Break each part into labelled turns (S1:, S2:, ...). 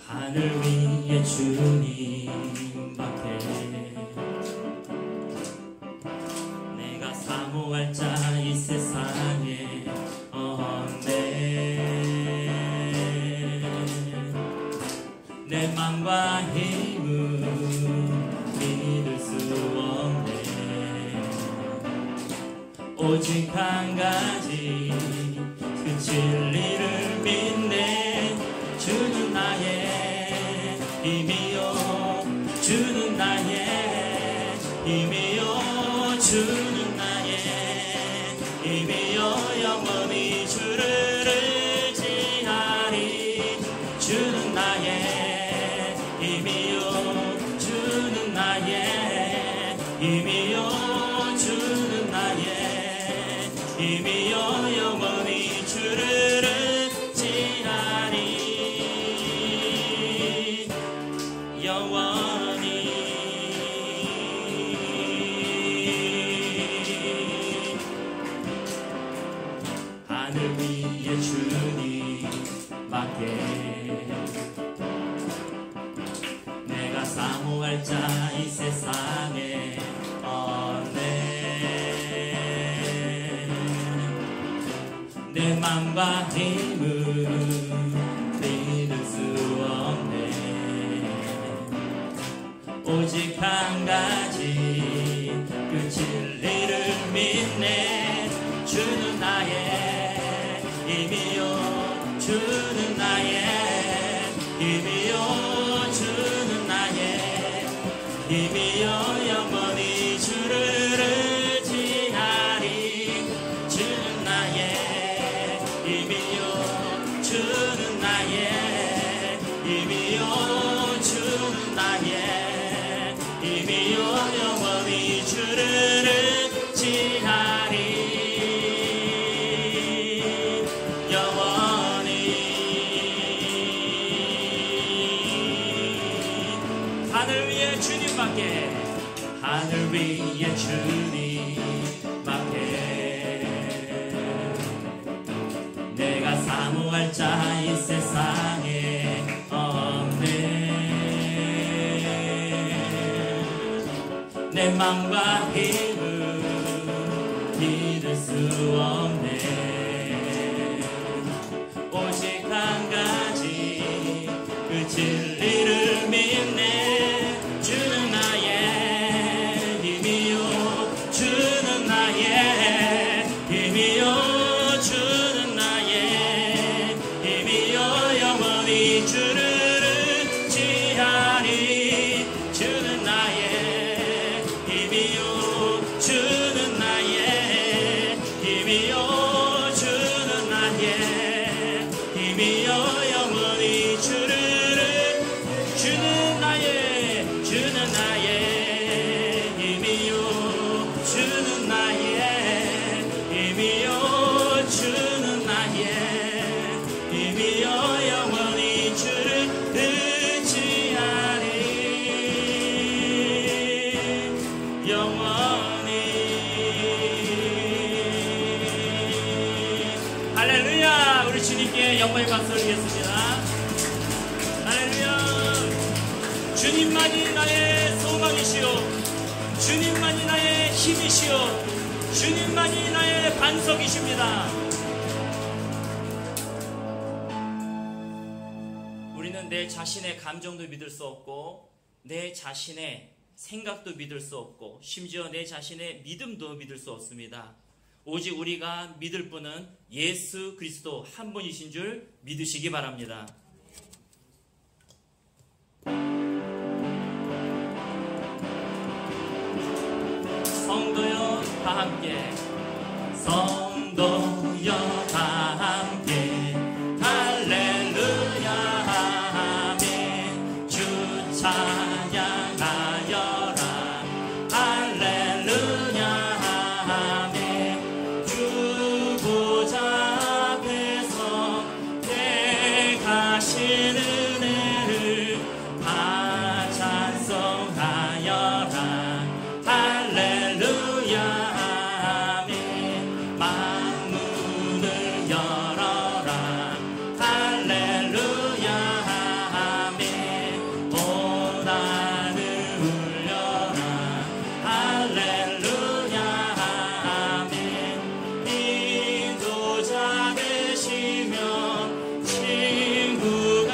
S1: 하늘 위에 주님밖에 내가 사모할 자 이 세상에 없네. 내 맘과 힘은 믿을 수 없네. 오직 한 가지 그 진리를 믿네. 주는 나의 힘이요, 주는 나의 힘이요, 주는 나의 힘이요. 영원히 주를 의지하리. 주는 나의 힘이요, 주는 나의 힘이요, 주는 나의 힘이요. 영원히 주를 의지하리. 영원히 하늘 위에 주님밖에 내가 사모할 자 이 세상에 없네. 내 맘과 힘은 믿을 수 없네. 오직 한 가지 그 진리를 믿네. 주는 나의 힘이요, 주는 나의 힘이요, 주는 나의 힘이요. 영원히 주를 의지하리. 주는 나의 힘이요, 주는 나의 힘이요, 주는 나의 힘이요. 영원히 주를 의지하리. 하늘 위에 주님밖에, 하늘 위에 주님밖에 내가 사모할 자 이 세상에 내 맘과 힘을 믿을 수 없네. 오직 한 가지 그 진리를 믿네. 주는 나의 힘이요 주는 나의 힘이요 주는 나의 힘이요 영원히 주를 의지하리. 주는 나의 힘이요 주는 나의 힘이요 주는 나의 힘이요 영원히 주를 주는 나의 힘이요 주는 나의 힘이요 주는 나의 힘이요 영원히 주를 의지하리. 영원히. 할렐루야. 우리 주님께 영광의 박수 올리겠습니다. 할렐루야. 주님만이 나의 소망이시오 주님만이 나의 힘이시오 주님만이 나의 반석이십니다. 우리는 내 자신의 감정도 믿을 수 없고 내 자신의 생각도 믿을 수 없고 심지어 내 자신의 믿음도 믿을 수 없습니다. 오직 우리가 믿을 분은 예수 그리스도 한 분이신 줄 믿으시기 바랍니다. 성도여 다 함께 성도여 다 함께 할렐루야 아멘. 주 찬양하여라 할렐루야 아멘. 주 보좌 앞에서 행하신 은혜를 다 찬송하여라 할렐루야 아멘. 만문을 열어라 할렐루야 아멘. 온 하늘 울려라 할렐루야 아멘. 인도자 되시며 친구가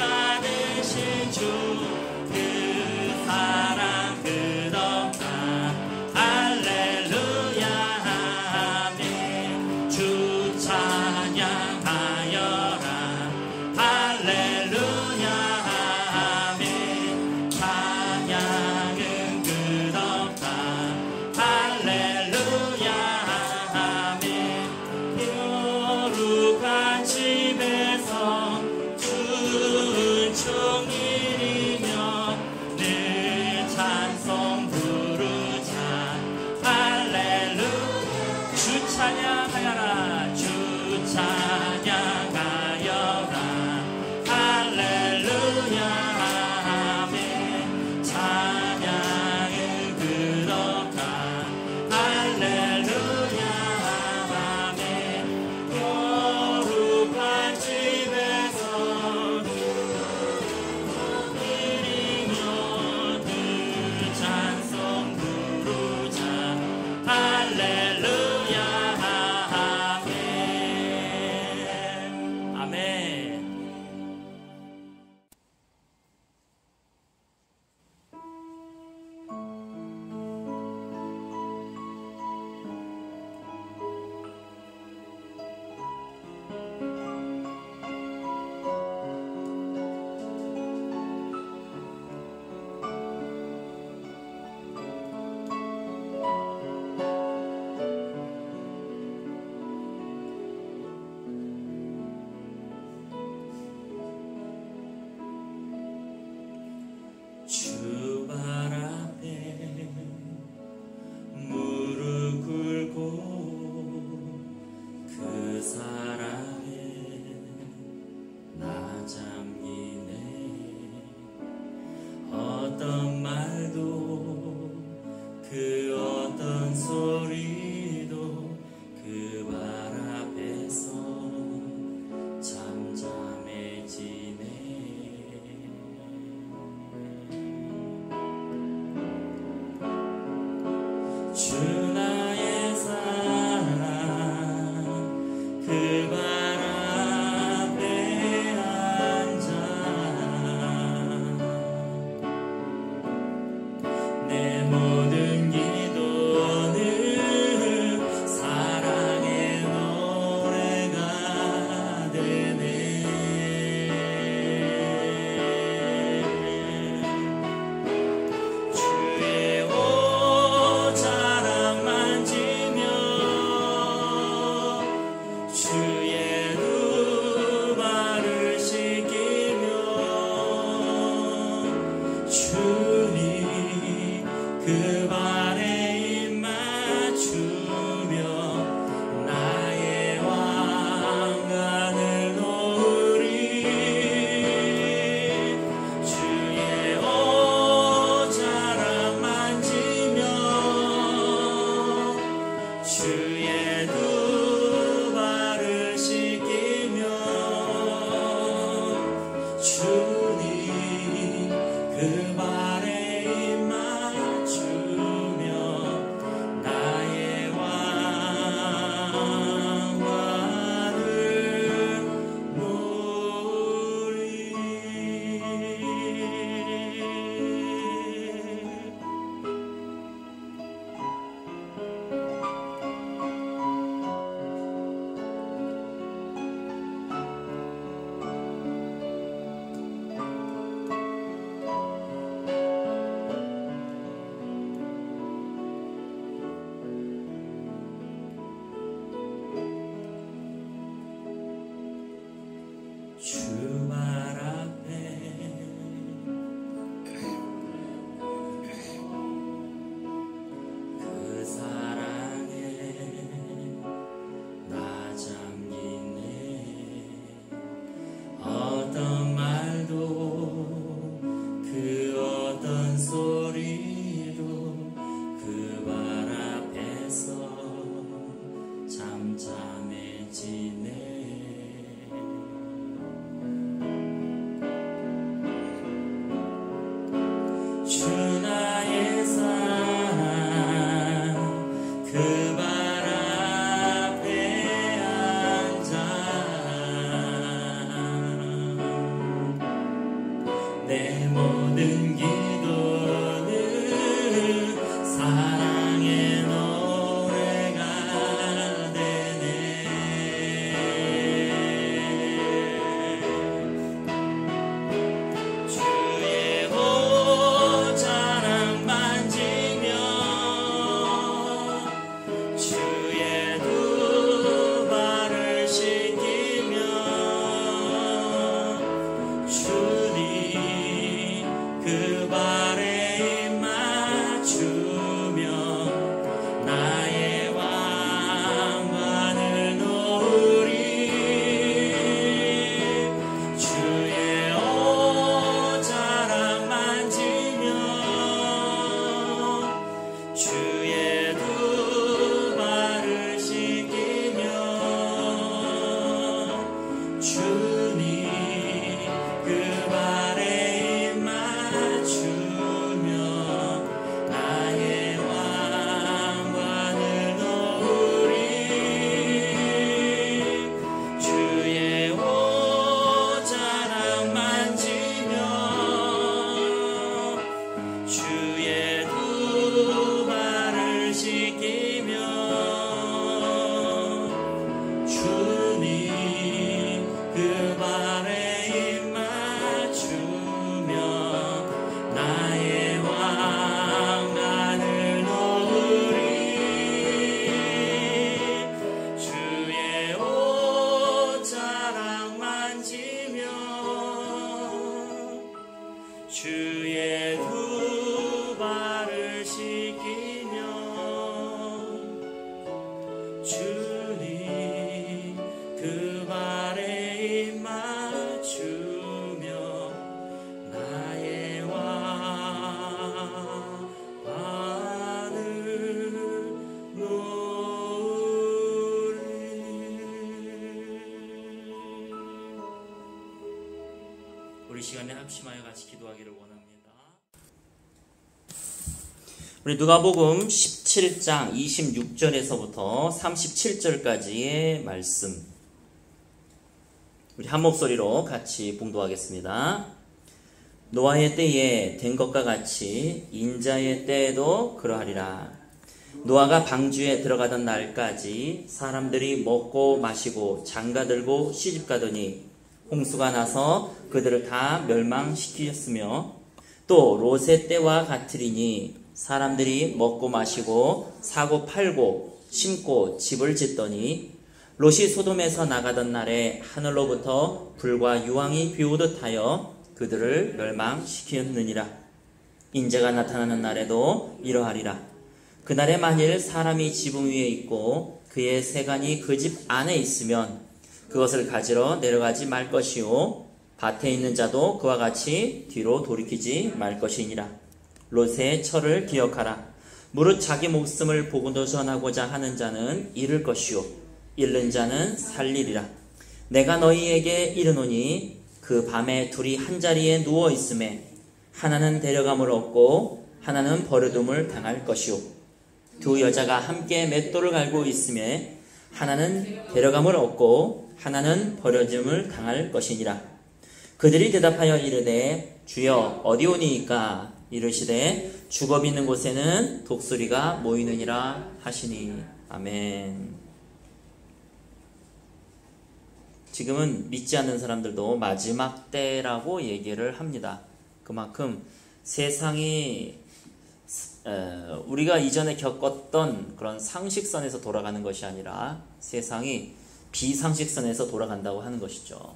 S1: 주님 그 발에 입 맞추며 나의 왕관을 누리. 주 발 앞에 그 사랑에 나 잠기네. 어떤 말도 그 어떤 소리도 그 발 앞에서 잠잠해지네. 주 나의 사랑 그 발 앞에 앉아 내 모든 기도는 사랑의 노래가 되네. 주의 옷자락 만지며 주의 두 발을 씻기며 주님 그 발에 입 맞추며 나의 왕관을 누리. 주의 옷자락 만지며 주의 두 발을 씻기며 주님 그 발에 입 맞추며 나의 왕관을 누리. 주의 옷자락 만지며 주의 두 발을 씻기며 주님 그 발에 입 맞추며 나의 왕관을 누리. 주의 옷자락 만지며 주의 두 발을 씻기며 주님 그 발에 입 맞추며 나의 왕관을 누리. 우리 시간에 합심하여 같이 기도하기를 원합니다. 우리 누가복음 17장 26절에서부터 37절까지의 말씀, 우리 한 목소리로 같이 봉독하겠습니다. 노아의 때에 된 것과 같이 인자의 때에도 그러하리라. 노아가 방주에 들어가던 날까지 사람들이 먹고 마시고 장가들고 시집가더니 홍수가 나서 그들을 다 멸망시키셨으며, 또 롯의 때와 같으리니 사람들이 먹고 마시고 사고 팔고 심고 집을 짓더니 롯이 소돔에서 나가던 날에 하늘로부터 불과 유황이 비오듯 하여 그들을 멸망시켰느니라. 인자가 나타나는 날에도 이러하리라. 그날에 만일 사람이 지붕 위에 있고 그의 세간이 그 집 안에 있으면 그것을 가지러 내려가지 말 것이요 밭에 있는 자도 그와 같이 뒤로 돌이키지 말 것이니라. 롯의 철을 기억하라. 무릇 자기 목숨을 보고도 전하고자 하는 자는 잃을 것이요 잃는 자는 살리리라. 내가 너희에게 이르노니 그 밤에 둘이 한자리에 누워 있음에 하나는 데려감을 얻고 하나는 버려둠을 당할 것이요 두 여자가 함께 맷돌을 갈고 있음에 하나는 데려감을 얻고 하나는 버려짐을 당할 것이니라. 그들이 대답하여 이르되 주여 어디 오니이까? 이르시되 주겁 있는 곳에는 독수리가 모이느니라 하시니. 아멘. 지금은 믿지 않는 사람들도 마지막 때라고 얘기를 합니다. 그만큼 세상이 우리가 이전에 겪었던 그런 상식선에서 돌아가는 것이 아니라 세상이 비상식선에서 돌아간다고 하는 것이죠.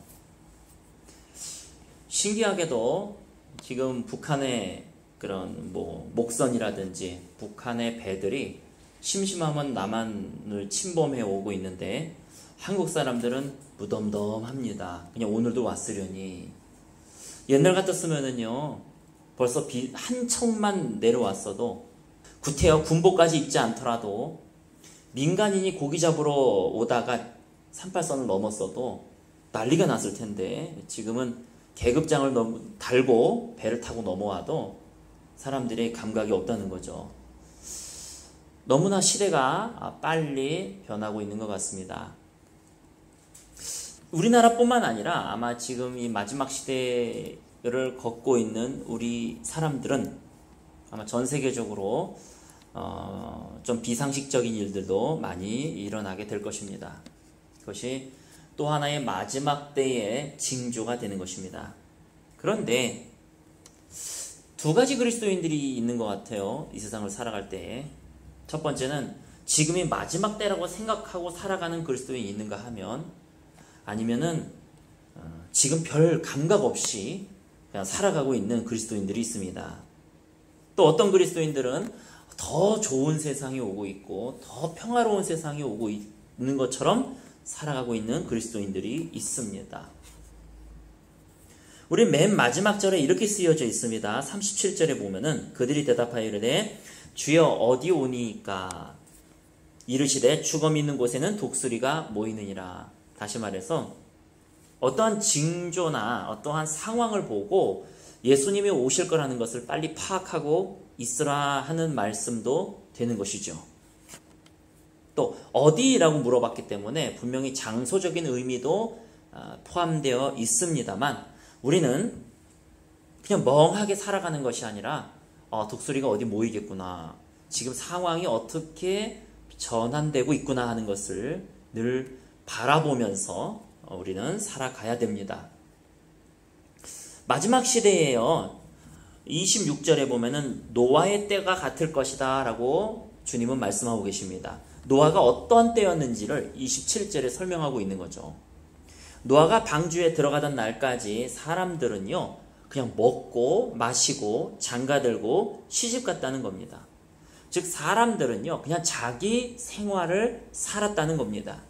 S1: 신기하게도 지금 북한의 그런 목선이라든지 북한의 배들이 심심하면 남한을 침범해 오고 있는데 한국 사람들은 무덤덤합니다. 그냥 오늘도 왔으려니. 옛날 같았으면은요 벌써 한 척만 내려왔어도 구태여 군복까지 입지 않더라도 민간인이 고기 잡으러 오다가 38선을 넘었어도 난리가 났을 텐데 지금은 계급장을 달고 배를 타고 넘어와도 사람들의 감각이 없다는 거죠. 너무나 시대가 빨리 변하고 있는 것 같습니다. 우리나라뿐만 아니라 아마 지금 이 마지막 시대를 걷고 있는 우리 사람들은 아마 전 세계적으로 좀 비상식적인 일들도 많이 일어나게 될 것입니다. 그것이 또 하나의 마지막 때의 징조가 되는 것입니다. 그런데 두 가지 그리스도인들이 있는 것 같아요. 이 세상을 살아갈 때. 첫 번째는 지금이 마지막 때라고 생각하고 살아가는 그리스도인이 있는가 하면 아니면은 지금 별 감각 없이 그냥 살아가고 있는 그리스도인들이 있습니다. 또 어떤 그리스도인들은 더 좋은 세상이 오고 있고 더 평화로운 세상이 오고 있는 것처럼 살아가고 있는 그리스도인들이 있습니다. 우리 맨 마지막 절에 이렇게 쓰여져 있습니다. 37절에 보면은 그들이 대답하여 이르되 주여 어디 오니이까? 이르시되 주검 있는 곳에는 독수리가 모이느니라. 다시 말해서 어떠한 징조나 어떠한 상황을 보고 예수님이 오실 거라는 것을 빨리 파악하고 있으라 하는 말씀도 되는 것이죠. 또 어디라고 물어봤기 때문에 분명히 장소적인 의미도 포함되어 있습니다만 우리는 그냥 멍하게 살아가는 것이 아니라 독수리가 어디 모이겠구나, 지금 상황이 어떻게 전환되고 있구나 하는 것을 늘 바라보면서 우리는 살아가야 됩니다. 마지막 시대에요. 26절에 보면은 노아의 때가 같을 것이다 라고 주님은 말씀하고 계십니다. 노아가 어떠한 때였는지를 27절에 설명하고 있는 거죠. 노아가 방주에 들어가던 날까지 사람들은요 그냥 먹고 마시고 장가들고 시집갔다는 겁니다. 즉 사람들은요 그냥 자기 생활을 살았다는 겁니다.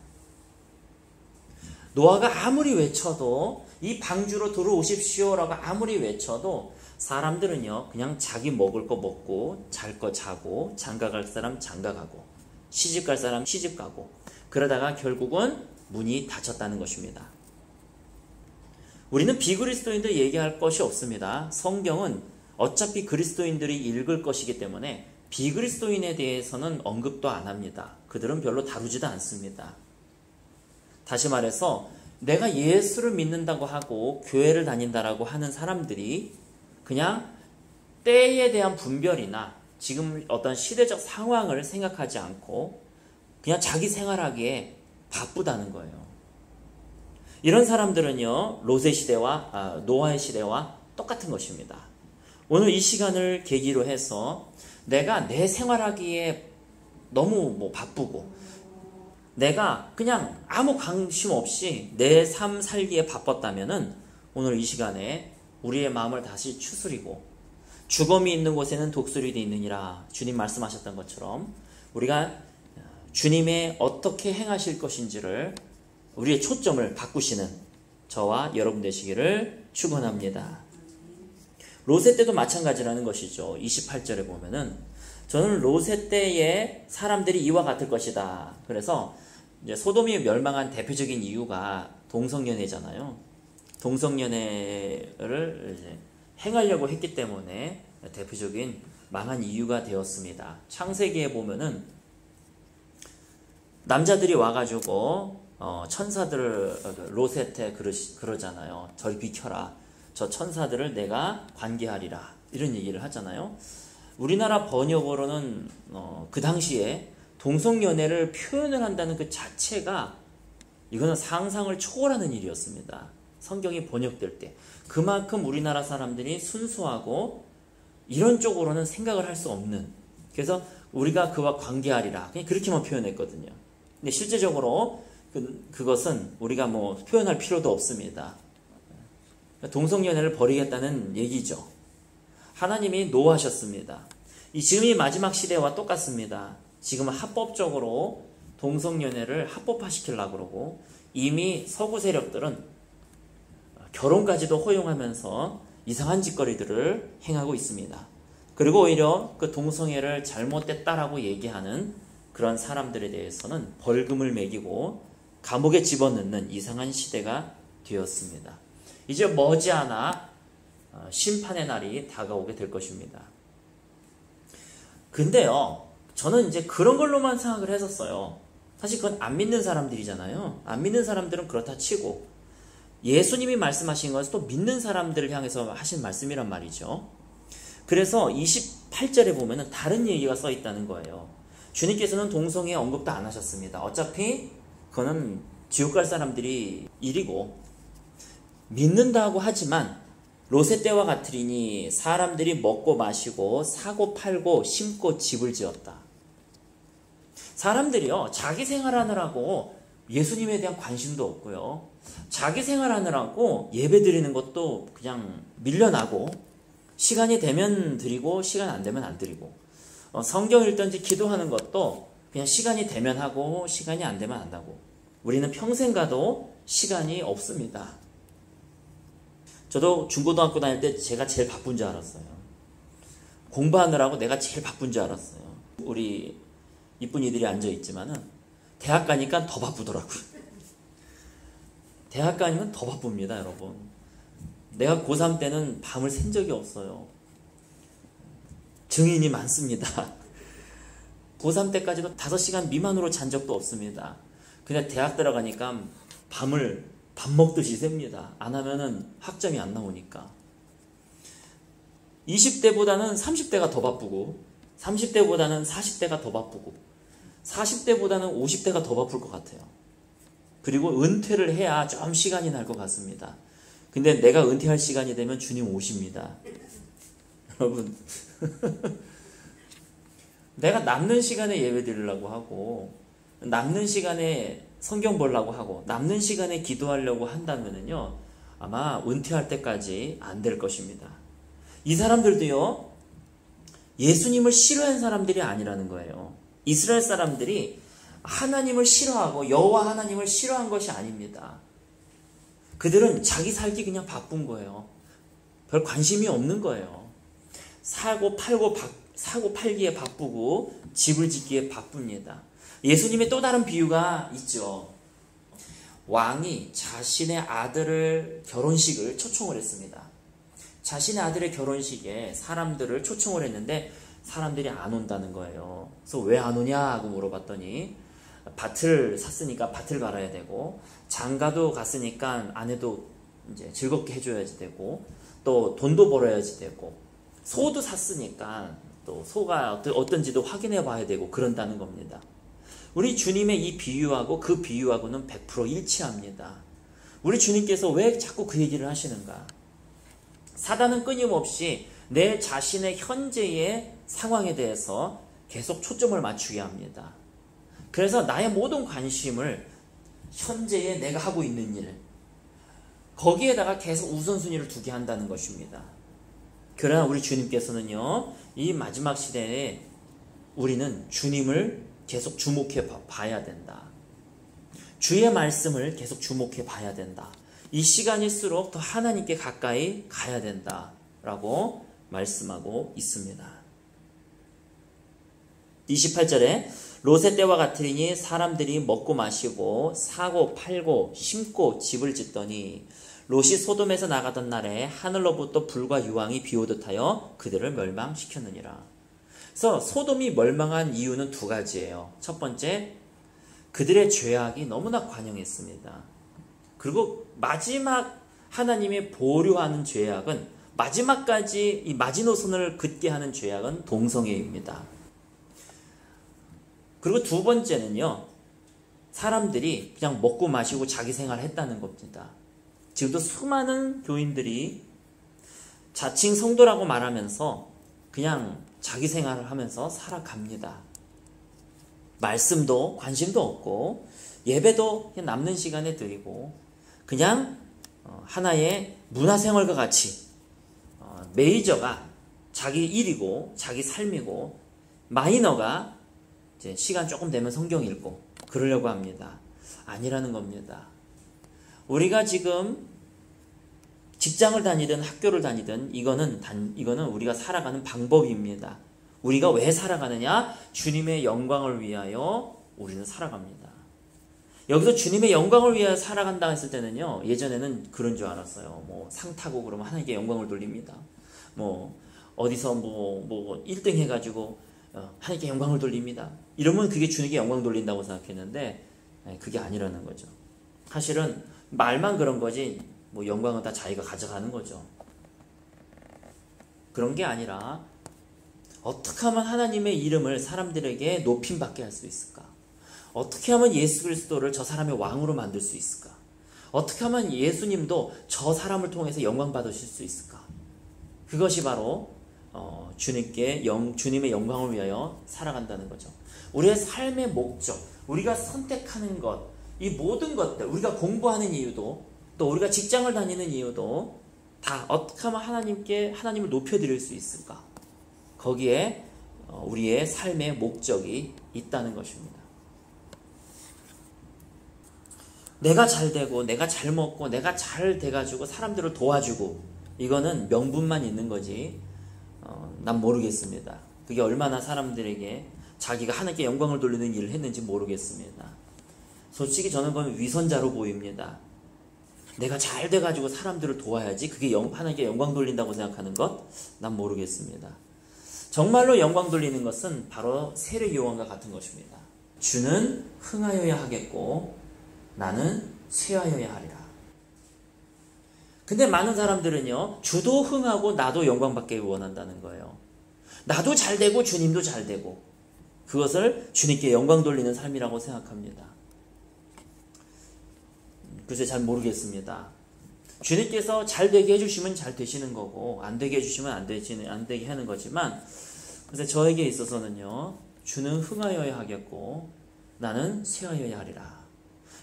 S1: 노아가 아무리 외쳐도 이 방주로 들어오십시오라고 아무리 외쳐도 사람들은요 그냥 자기 먹을 거 먹고 잘 거 자고 장가갈 사람 장가가고 시집갈 사람 시집가고 그러다가 결국은 문이 닫혔다는 것입니다. 우리는 비그리스도인들 얘기할 것이 없습니다. 성경은 어차피 그리스도인들이 읽을 것이기 때문에 비그리스도인에 대해서는 언급도 안 합니다. 그들은 별로 다루지도 않습니다. 다시 말해서 내가 예수를 믿는다고 하고 교회를 다닌다라고 하는 사람들이 그냥 때에 대한 분별이나 지금 어떤 시대적 상황을 생각하지 않고 그냥 자기 생활하기에 바쁘다는 거예요. 이런 사람들은요 롯의 시대와 노아의 시대와 똑같은 것입니다. 오늘 이 시간을 계기로 해서 내가 내 생활하기에 너무 바쁘고 내가 그냥 아무 관심 없이 내 삶 살기에 바빴다면은 오늘 이 시간에 우리의 마음을 다시 추스리고 주검이 있는 곳에는 독수리도 있느니라 주님 말씀하셨던 것처럼 우리가 주님의 어떻게 행하실 것인지를 우리의 초점을 바꾸시는 저와 여러분 되시기를 축원합니다. 롯의 때도 마찬가지라는 것이죠. 28절에 보면은 저는 롯의 때에 사람들이 이와 같을 것이다. 그래서 이제 소돔이 멸망한 대표적인 이유가 동성연애잖아요.
S2: 동성연애를 이제 행하려고 했기 때문에 대표적인 망한 이유가 되었습니다. 창세기에 보면은 남자들이 와가지고 천사들을 롯한테 그러잖아요. 저리 비켜라. 저 천사들을 내가 관계하리라. 이런 얘기를 하잖아요. 우리나라 번역으로는 그 당시에 동성연애를 표현을 한다는 그 자체가 이거는 상상을 초월하는 일이었습니다. 성경이 번역될 때. 그만큼 우리나라 사람들이 순수하고 이런 쪽으로는 생각을 할 수 없는. 그래서 우리가 그와 관계하리라. 그냥 그렇게만 표현했거든요. 근데 실제적으로 그것은 우리가 뭐 표현할 필요도 없습니다. 동성연애를 버리겠다는 얘기죠. 하나님이 노하셨습니다. 지금 이 마지막 시대와 똑같습니다. 지금은 합법적으로 동성연애를 합법화시키려고 그러고 이미 서구 세력들은 결혼까지도 허용하면서 이상한 짓거리들을 행하고 있습니다. 그리고 오히려 그 동성애를 잘못됐다라고 얘기하는 그런 사람들에 대해서는 벌금을 매기고 감옥에 집어넣는 이상한 시대가 되었습니다. 이제 머지않아 심판의 날이 다가오게 될 것입니다. 근데요, 저는 이제 그런 걸로만 생각을 했었어요. 사실 그건 안 믿는 사람들이잖아요. 안 믿는 사람들은 그렇다 치고 예수님이 말씀하신 것은 또 믿는 사람들을 향해서 하신 말씀이란 말이죠. 그래서 28절에 보면은 다른 얘기가 써 있다는 거예요. 주님께서는 동성애 언급도 안 하셨습니다. 어차피 그거는 지옥 갈 사람들이 일이고 믿는다고 하지만 롯의 때와 같으리니 사람들이 먹고 마시고 사고 팔고 심고 집을 지었다. 사람들이요, 자기 생활하느라고 예수님에 대한 관심도 없고요. 자기 생활하느라고 예배 드리는 것도 그냥 밀려나고 시간이 되면 드리고 시간 안 되면 안 드리고 성경 읽든지 기도하는 것도 그냥 시간이 되면 하고 시간이 안 되면 안 하고 우리는 평생 가도 시간이 없습니다. 저도 중고등학교 다닐 때 제가 제일 바쁜 줄 알았어요. 공부하느라고 내가 제일 바쁜 줄 알았어요. 우리 이쁜이들이 앉아있지만은 대학 가니까 더 바쁘더라고요. 대학 가니면 더 바쁩니다, 여러분. 내가 고3 때는 밤을 샌 적이 없어요. 증인이 많습니다. 고3 때까지도 5시간 미만으로 잔 적도 없습니다. 근데 대학 들어가니까 밤을 밥 먹듯이 셉니다. 안 하면은 학점이 안 나오니까. 20대보다는 30대가 더 바쁘고 30대보다는 40대가 더 바쁘고 40대보다는 50대가 더 바쁠 것 같아요. 그리고 은퇴를 해야 좀 시간이 날 것 같습니다. 근데 내가 은퇴할 시간이 되면 주님 오십니다. 여러분 내가 남는 시간에 예배 드리려고 하고 남는 시간에 성경 보려고 하고 남는 시간에 기도하려고 한다면요 아마 은퇴할 때까지 안 될 것입니다. 이 사람들도요 예수님을 싫어한 사람들이 아니라는 거예요. 이스라엘 사람들이 하나님을 싫어하고 여호와 하나님을 싫어한 것이 아닙니다. 그들은 자기 살기 그냥 바쁜 거예요. 별 관심이 없는 거예요. 사고 팔기에 바쁘고 집을 짓기에 바쁩니다. 예수님의 또 다른 비유가 있죠. 왕이 자신의 아들을 결혼식을 초청을 했습니다. 자신의 아들의 결혼식에 사람들을 초청을 했는데 사람들이 안 온다는 거예요. 그래서 왜 안 오냐 하고 물어봤더니 밭을 샀으니까 밭을 갈아야 되고 장가도 갔으니까 아내도 이제 즐겁게 해줘야지 되고 또 돈도 벌어야지 되고 소도 샀으니까 또 소가 어떤지도 확인해 봐야 되고 그런다는 겁니다. 우리 주님의 이 비유하고 그 비유하고는 100% 일치합니다. 우리 주님께서 왜 자꾸 그 얘기를 하시는가? 사단은 끊임없이 내 자신의 현재의 상황에 대해서 계속 초점을 맞추게 합니다. 그래서 나의 모든 관심을 현재에 내가 하고 있는 일, 거기에다가 계속 우선순위를 두게 한다는 것입니다. 그러나 우리 주님께서는요, 이 마지막 시대에 우리는 주님을 계속 주목해 봐야 된다. 주의 말씀을 계속 주목해 봐야 된다. 이 시간일수록 더 하나님께 가까이 가야 된다라고 말씀하고 있습니다. 28절에 롯의 때와 같으리니 사람들이 먹고 마시고 사고 팔고 심고 집을 짓더니 롯이 소돔에서 나가던 날에 하늘로부터 불과 유황이 비오듯 하여 그들을 멸망시켰느니라. 그래서 소돔이 멸망한 이유는 두 가지예요. 첫 번째, 그들의 죄악이 너무나 관영했습니다. 그리고 마지막 하나님의 보류하는 죄악은, 마지막까지 이 마지노선을 긋게 하는 죄악은 동성애입니다. 그리고 두 번째는요, 사람들이 그냥 먹고 마시고 자기 생활을 했다는 겁니다. 지금도 수많은 교인들이 자칭 성도라고 말하면서 그냥 자기 생활을 하면서 살아갑니다. 말씀도 관심도 없고 예배도 그냥 남는 시간에 드리고 그냥 하나의 문화생활과 같이 메이저가 자기 일이고 자기 삶이고 마이너가 이제 시간 조금 되면 성경 읽고 그러려고 합니다. 아니라는 겁니다. 우리가 지금 직장을 다니든 학교를 다니든 이거는 우리가 살아가는 방법입니다. 우리가 왜 살아가느냐? 주님의 영광을 위하여 우리는 살아갑니다. 여기서 주님의 영광을 위하여 살아간다 했을 때는요, 예전에는 그런 줄 알았어요. 뭐 상 타고 그러면 하나님께 영광을 돌립니다. 뭐 어디서 뭐 1등 해가지고 하나님께 영광을 돌립니다. 이러면 그게 주님께 영광 돌린다고 생각했는데 그게 아니라는 거죠. 사실은 말만 그런 거지 뭐 영광은 다 자기가 가져가는 거죠. 그런 게 아니라 어떻게 하면 하나님의 이름을 사람들에게 높임받게 할 수 있을까? 어떻게 하면 예수 그리스도를 저 사람의 왕으로 만들 수 있을까? 어떻게 하면 예수님도 저 사람을 통해서 영광 받으실 수 있을까? 그것이 바로 주님의 영광을 위하여 살아간다는 거죠. 우리의 삶의 목적, 우리가 선택하는 것, 이 모든 것들, 우리가 공부하는 이유도, 또 우리가 직장을 다니는 이유도 다 어떻게 하면 하나님을 높여드릴 수 있을까? 거기에 우리의 삶의 목적이 있다는 것입니다. 내가 잘 되고 내가 잘 먹고 내가 잘 돼가지고 사람들을 도와주고 이거는 명분만 있는 거지 난 모르겠습니다. 그게 얼마나 사람들에게 자기가 하나님께 영광을 돌리는 일을 했는지 모르겠습니다. 솔직히 저는 그건 위선자로 보입니다. 내가 잘 돼가지고 사람들을 도와야지 그게 하나님께 영광 돌린다고 생각하는 것? 난 모르겠습니다. 정말로 영광 돌리는 것은 바로 세례 요한과 같은 것입니다. 주는 흥하여야 하겠고 나는 쇠하여야 하리라. 근데 많은 사람들은요, 주도 흥하고 나도 영광 받기 원한다는 거예요. 나도 잘 되고 주님도 잘 되고 그것을 주님께 영광 돌리는 삶이라고 생각합니다. 글쎄 잘 모르겠습니다. 주님께서 잘 되게 해주시면 잘 되시는 거고 안 되게 해주시면 안 되게 하는 거지만 그래서 저에게 있어서는요, 주는 흥하여야 하겠고 나는 쇠하여야 하리라.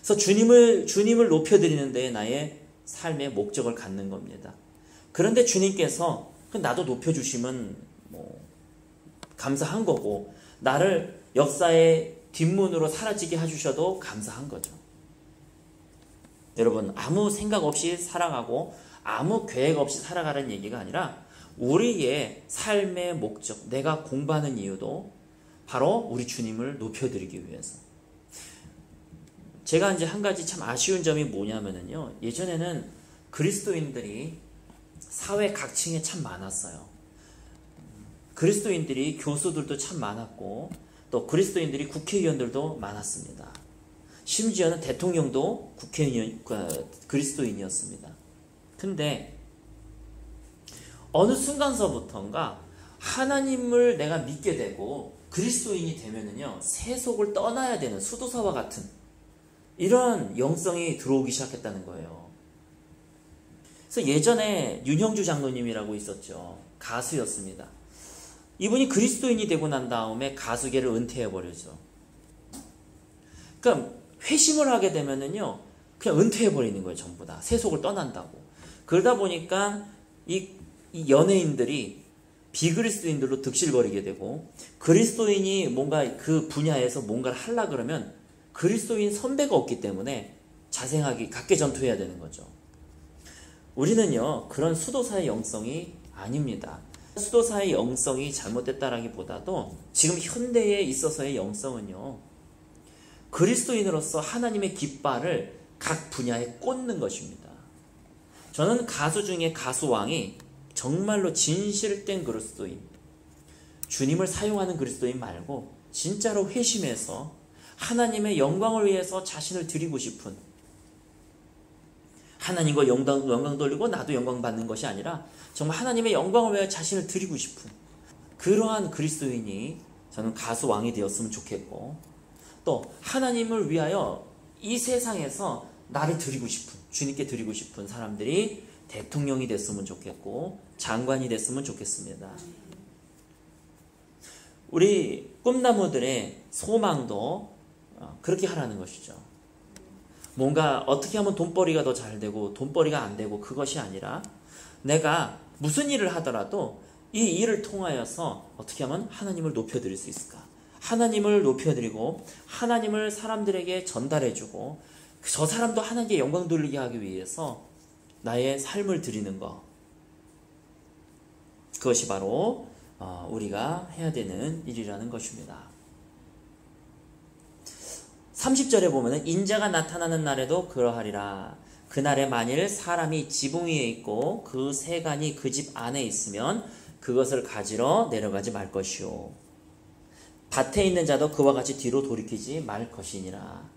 S2: 그래서 주님을 높여드리는 데에 나의 삶의 목적을 갖는 겁니다. 그런데 주님께서 나도 높여주시면 감사한 거고 나를 역사의 뒷문으로 사라지게 해주셔도 감사한 거죠. 여러분, 아무 생각 없이 살아가고 아무 계획 없이 살아가라는 얘기가 아니라 우리의 삶의 목적, 내가 공부하는 이유도 바로 우리 주님을 높여드리기 위해서. 제가 이제 한 가지 참 아쉬운 점이 뭐냐면요, 예전에는 그리스도인들이 사회 각층에 참 많았어요. 그리스도인들이 교수들도 참 많았고 또 그리스도인들이 국회의원들도 많았습니다. 심지어는 대통령도 그리스도인이었습니다. 근데 어느 순간서부터인가 하나님을 내가 믿게 되고 그리스도인이 되면은요, 세속을 떠나야 되는 수도사와 같은 이런 영성이 들어오기 시작했다는 거예요. 그래서 예전에 윤형주 장로님이라고 있었죠. 가수였습니다. 이분이 그리스도인이 되고 난 다음에 가수계를 은퇴해버리죠. 그러니까 회심을 하게 되면은요, 그냥 은퇴해버리는 거예요. 전부 다. 세속을 떠난다고. 그러다 보니까 이 연예인들이 비그리스도인들로 득실거리게 되고, 그리스도인이 뭔가 그 분야에서 뭔가를 하려고 그러면 그리스도인 선배가 없기 때문에 자생하기, 각계전투해야 되는 거죠. 우리는요, 그런 수도사의 영성이 아닙니다. 수도사의 영성이 잘못됐다라기보다도 지금 현대에 있어서의 영성은요, 그리스도인으로서 하나님의 깃발을 각 분야에 꽂는 것입니다. 저는 가수 중에 가수왕이 정말로 진실된 그리스도인, 주님을 사용하는 그리스도인 말고 진짜로 회심해서 하나님의 영광을 위해서 자신을 드리고 싶은, 하나님과 영광 돌리고 나도 영광 받는 것이 아니라 정말 하나님의 영광을 위해 자신을 드리고 싶은 그러한 그리스도인이 저는 가수왕이 되었으면 좋겠고, 또 하나님을 위하여 이 세상에서 나를 드리고 싶은, 주님께 드리고 싶은 사람들이 대통령이 됐으면 좋겠고 장관이 됐으면 좋겠습니다. 우리 꿈나무들의 소망도 그렇게 하라는 것이죠. 뭔가 어떻게 하면 돈벌이가 더 잘 되고 돈벌이가 안 되고 그것이 아니라 내가 무슨 일을 하더라도 이 일을 통하여서 어떻게 하면 하나님을 높여드릴 수 있을까? 하나님을 높여드리고 하나님을 사람들에게 전달해주고 저 사람도 하나님께 영광 돌리게 하기 위해서 나의 삶을 드리는 것, 그것이 바로 우리가 해야 되는 일이라는 것입니다. 30절에 보면 인자가 나타나는 날에도 그러하리라. 그날에 만일 사람이 지붕 위에 있고 그 세간이 그 집 안에 있으면 그것을 가지러 내려가지 말 것이요, 밭에 있는 자도 그와 같이 뒤로 돌이키지 말 것이니라.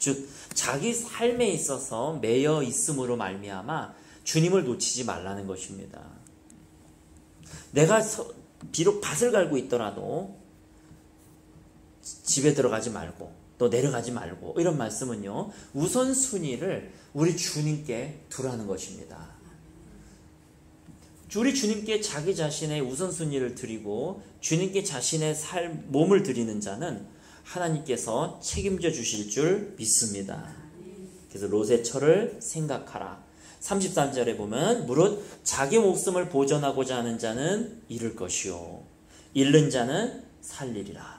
S2: 즉 자기 삶에 있어서 매여 있음으로 말미암아 주님을 놓치지 말라는 것입니다. 내가 비록 밭을 갈고 있더라도 집에 들어가지 말고 또 내려가지 말고, 이런 말씀은요, 우선순위를 우리 주님께 두라는 것입니다. 우리 주님께 자기 자신의 우선순위를 드리고 주님께 자신의 몸을 드리는 자는 하나님께서 책임져 주실 줄 믿습니다. 그래서 롯의 처를 생각하라. 33절에 보면 무릇 자기 목숨을 보전하고자 하는 자는 잃을 것이요 잃는 자는 살리리라.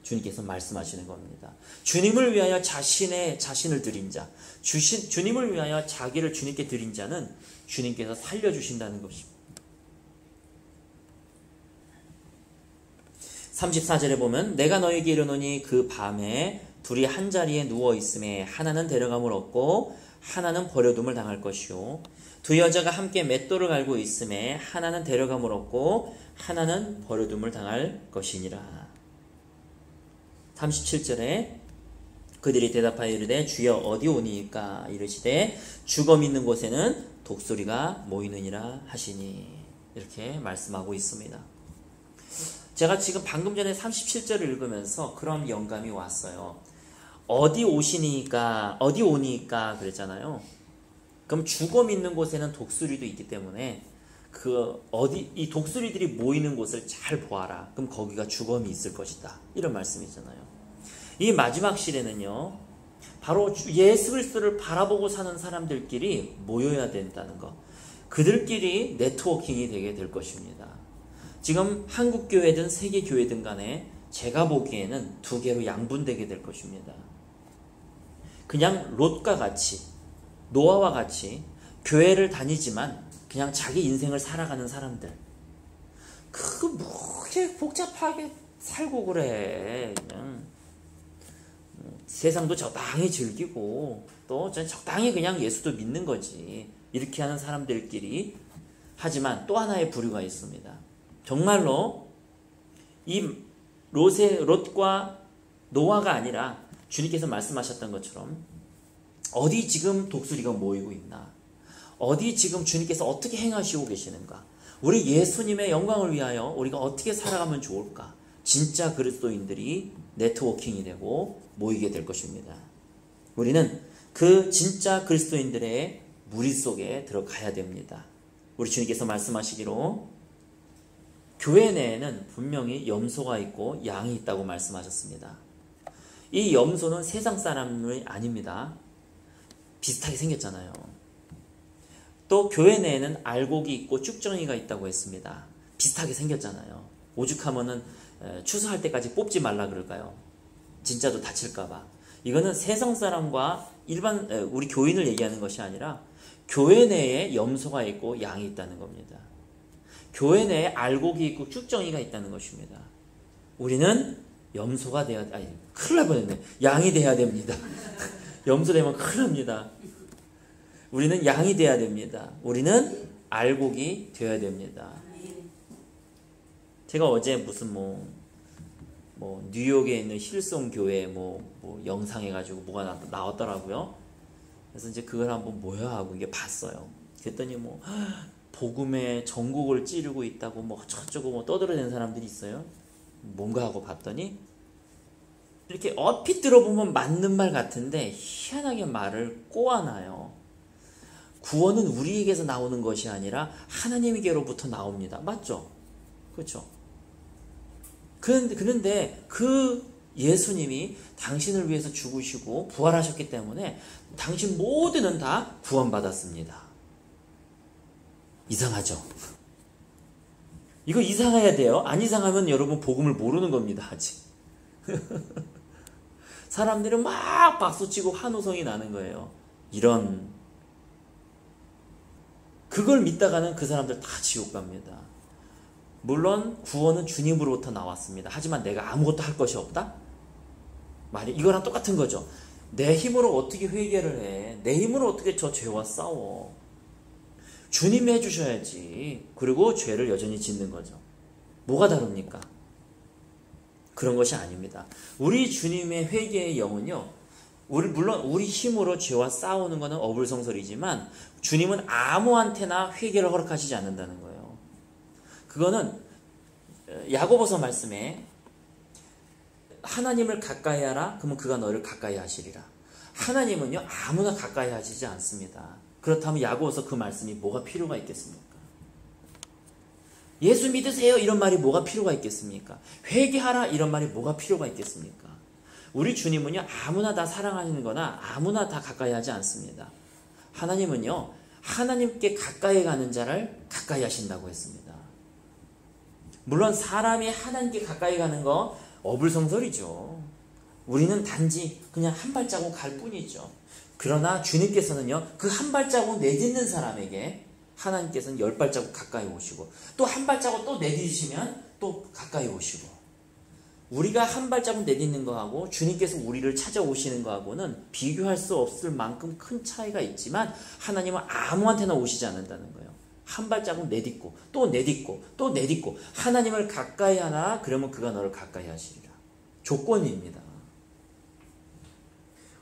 S2: 주님께서 말씀하시는 겁니다. 주님을 위하여 자신을 드린 자, 주님을 위하여 자기를 주님께 드린 자는 주님께서 살려주신다는 것입니다. 34절에 보면 내가 너에게 이르노니 그 밤에 둘이 한 자리에 누워 있음에 하나는 데려감을 얻고 하나는 버려둠을 당할 것이요, 두 여자가 함께 맷돌을 갈고 있음에 하나는 데려감을 얻고 하나는 버려둠을 당할 것이니라. 37절에 그들이 대답하여 이르되 주여 어디 오니이까? 이르시되 죽음 있는 곳에는 독수리가 모이느니라 하시니. 이렇게 말씀하고 있습니다. 제가 지금 방금 전에 37절을 읽으면서 그런 영감이 왔어요. 어디 오시니까, 어디 오니까 그랬잖아요. 그럼 죽음 있는 곳에는 독수리도 있기 때문에 이 독수리들이 모이는 곳을 잘 보아라. 그럼 거기가 죽음이 있을 것이다. 이런 말씀이잖아요. 이 마지막 시대는요, 바로 예수 그리스도를 바라보고 사는 사람들끼리 모여야 된다는 것. 그들끼리 네트워킹이 되게 될 것입니다. 지금 한국교회든 세계교회든 간에 제가 보기에는 두 개로 양분되게 될 것입니다. 그냥 롯과 같이, 노아와 같이 교회를 다니지만 그냥 자기 인생을 살아가는 사람들. 뭐 이렇게 복잡하게 살고 그래. 그냥 세상도 적당히 즐기고 또 적당히 그냥 예수도 믿는 거지. 이렇게 하는 사람들끼리. 하지만 또 하나의 부류가 있습니다. 정말로 이 롯과 노아가 아니라 주님께서 말씀하셨던 것처럼 어디 지금 독수리가 모이고 있나? 어디 지금 주님께서 어떻게 행하시고 계시는가? 우리 예수님의 영광을 위하여 우리가 어떻게 살아가면 좋을까? 진짜 그리스도인들이 네트워킹이 되고 모이게 될 것입니다. 우리는 그 진짜 그리스도인들의 무리 속에 들어가야 됩니다. 우리 주님께서 말씀하시기로 교회 내에는 분명히 염소가 있고 양이 있다고 말씀하셨습니다. 이 염소는 세상 사람이 아닙니다. 비슷하게 생겼잖아요. 또 교회 내에는 알곡이 있고 쭉정이가 있다고 했습니다. 비슷하게 생겼잖아요. 오죽하면은 추수할 때까지 뽑지 말라 그럴까요? 진짜도 다칠까봐. 이거는 세상 사람과 일반 우리 교인을 얘기하는 것이 아니라 교회 내에 염소가 있고 양이 있다는 겁니다. 교회 내에 알곡이 있고 쭉정이가 있다는 것입니다. 우리는 염소가 돼야, 큰일 날 뻔했네. 양이 돼야 됩니다. 염소 되면 큰일 납니다. 우리는 양이 돼야 됩니다. 우리는 알곡이 되어야 됩니다. 제가 어제 무슨 뉴욕에 있는 힐송 교회 영상 해가지고 뭐가 나왔더라고요. 그래서 이제 그걸 한번 뭐야 하고 이게 봤어요. 그랬더니 복음의 전곡을 찌르고 있다고 저쩌고 떠들어대는 사람들이 있어요. 뭔가 하고 봤더니 이렇게 얼핏 들어보면 맞는 말 같은데 희한하게 말을 꼬아놔요. 구원은 우리에게서 나오는 것이 아니라 하나님에게로부터 나옵니다. 맞죠? 그렇죠? 그런데 그 예수님이 당신을 위해서 죽으시고 부활하셨기 때문에 당신 모두는 다 구원받았습니다. 이상하죠? 이거 이상해야 돼요. 안 이상하면 여러분 복음을 모르는 겁니다. 아직. 사람들은 막 박수치고 환호성이 나는 거예요. 그걸 믿다가는 그 사람들 다 지옥 갑니다. 물론 구원은 주님으로부터 나왔습니다. 하지만 내가 아무것도 할 것이 없다? 이거랑 똑같은 거죠. 내 힘으로 어떻게 회개를 해? 내 힘으로 어떻게 저 죄와 싸워? 주님이 해주셔야지. 그리고 죄를 여전히 짓는 거죠. 뭐가 다릅니까? 그런 것이 아닙니다. 우리 주님의 회개의 영은요, 물론 우리 힘으로 죄와 싸우는 것은 어불성설이지만 주님은 아무한테나 회개를 허락하시지 않는다는 거예요. 그거는 야고보서 말씀에 하나님을 가까이 하라. 그러면 그가 너를 가까이 하시리라. 하나님은요 아무나 가까이 하시지 않습니다. 그렇다면 야고보서 그 말씀이 뭐가 필요가 있겠습니까? 예수 믿으세요 이런 말이 뭐가 필요가 있겠습니까? 회개하라 이런 말이 뭐가 필요가 있겠습니까? 우리 주님은요 아무나 다 사랑하시는 거나 아무나 다 가까이 하지 않습니다. 하나님은요 하나님께 가까이 가는 자를 가까이 하신다고 했습니다. 물론 사람이 하나님께 가까이 가는 거 어불성설이죠. 우리는 단지 그냥 한 발자국 갈 뿐이죠. 그러나 주님께서는요 그 한 발자국 내딛는 사람에게 하나님께서는 10발자국 가까이 오시고 또 한 발자국 또 내딛으시면 또 가까이 오시고, 우리가 한 발자국 내딛는 거하고 주님께서 우리를 찾아오시는 거하고는 비교할 수 없을 만큼 큰 차이가 있지만 하나님은 아무한테나 오시지 않는다는 거예요. 한 발자국 내딛고 또 내딛고 또 내딛고 하나님을 가까이 하나 그러면 그가 너를 가까이 하시리라. 조건입니다.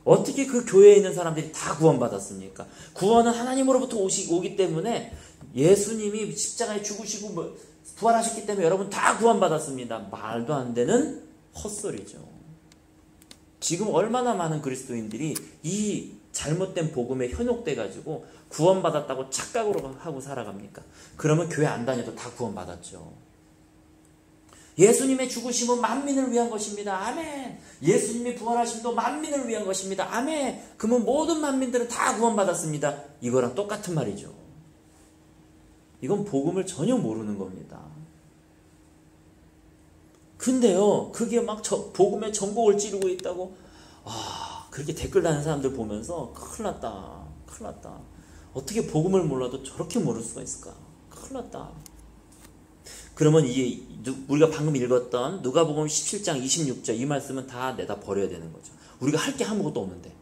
S2: 어떻게 그 교회에 있는 사람들이 다 구원받았습니까? 구원은 하나님으로부터 오기 때문에 예수님이 십자가에 죽으시고 부활하셨기 때문에 여러분 다 구원받았습니다. 말도 안 되는 헛소리죠. 지금 얼마나 많은 그리스도인들이 이 잘못된 복음에 현혹돼가지고 구원받았다고 착각으로 하고 살아갑니까? 그러면 교회 안 다녀도 다 구원받았죠. 예수님의 죽으심은 만민을 위한 것입니다. 아멘. 예수님이 부활하심도 만민을 위한 것입니다. 아멘. 그러면 모든 만민들은 다 구원받았습니다. 이거랑 똑같은 말이죠. 이건 복음을 전혀 모르는 겁니다. 근데요, 그게 막 복음의 전곡을 찌르고 있다고, 그렇게 댓글 다는 사람들 보면서 큰일 났다. 큰일 났다. 어떻게 복음을 몰라도 저렇게 모를 수가 있을까? 큰일 났다. 그러면 이게 우리가 방금 읽었던 누가복음 17장 26절 이 말씀은 다 내다 버려야 되는 거죠. 우리가 할 게 아무것도 없는데.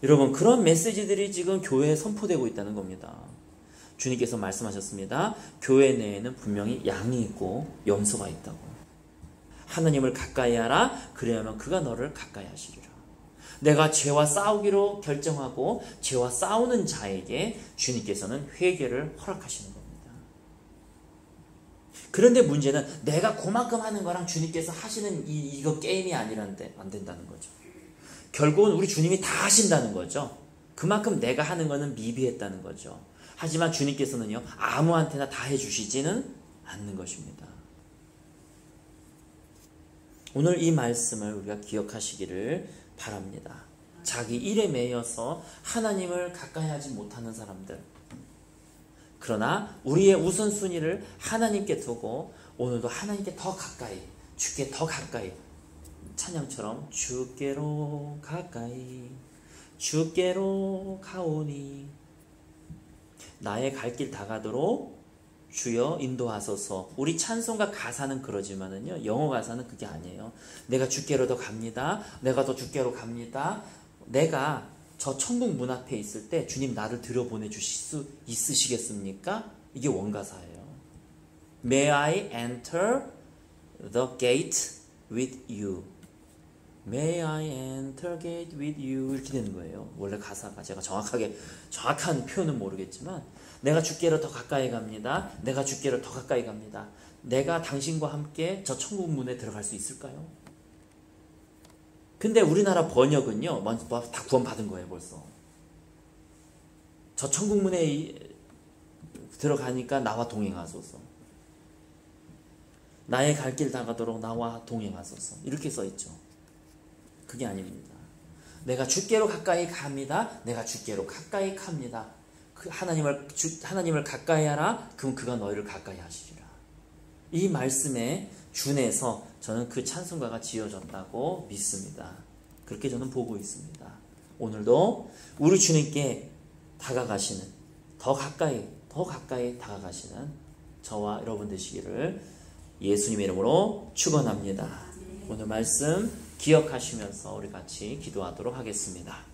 S2: 여러분 그런 메시지들이 지금 교회에 선포되고 있다는 겁니다. 주님께서 말씀하셨습니다. 교회 내에는 분명히 양이 있고 염소가 있다고. 하나님을 가까이 하라. 그래야만 그가 너를 가까이 하시리라. 내가 죄와 싸우기로 결정하고 죄와 싸우는 자에게 주님께서는 회개를 허락하시는 겁니다. 그런데 문제는 내가 그만큼 하는 거랑 주님께서 하시는 이거 게임이 아니란데 안 된다는 거죠. 결국은 우리 주님이 다 하신다는 거죠. 그만큼 내가 하는 거는 미비했다는 거죠. 하지만 주님께서는요 아무한테나 다 해주시지는 않는 것입니다. 오늘 이 말씀을 우리가 기억하시기를 바랍니다. 자기 일에 매여서 하나님을 가까이 하지 못하는 사람들, 그러나 우리의 우선순위를 하나님께 두고 오늘도 하나님께 더 가까이, 주께 더 가까이, 찬양처럼 주께로 가까이 주께로 가오니 나의 갈 길 다가도록 주여 인도하소서. 우리 찬송가 가사는 그러지만은요 영어 가사는 그게 아니에요. 내가 주께로 더 갑니다. 내가 더 주께로 갑니다. 내가 저 천국 문 앞에 있을 때 주님 나를 들여보내 주실 수 있으시겠습니까? 이게 원가사예요. May I enter the gate with you? May I enter gate with you? 이렇게 되는 거예요. 원래 가사가 제가 정확한 표현은 모르겠지만 내가 주께로 더 가까이 갑니다. 내가 주께로 더 가까이 갑니다. 내가 당신과 함께 저 천국 문에 들어갈 수 있을까요? 근데 우리나라 번역은요, 다 구원받은 거예요, 벌써. 저 천국 문에 들어가니까 나와 동행하소서. 나의 갈 길 다가도록 나와 동행하소서. 이렇게 써있죠. 그게 아닙니다. 내가 주께로 가까이 갑니다. 내가 주께로 가까이 갑니다. 하나님을 가까이 하라. 그럼 그가 너희를 가까이 하시리라. 이 말씀에 준해서 저는 그 찬송가가 지어졌다고 믿습니다. 그렇게 저는 보고 있습니다. 오늘도 우리 주님께 다가가시는, 더 가까이 다가가시는 저와 여러분 되시기를 예수님의 이름으로 축원합니다. 오늘 말씀 기억하시면서 우리 같이 기도하도록 하겠습니다.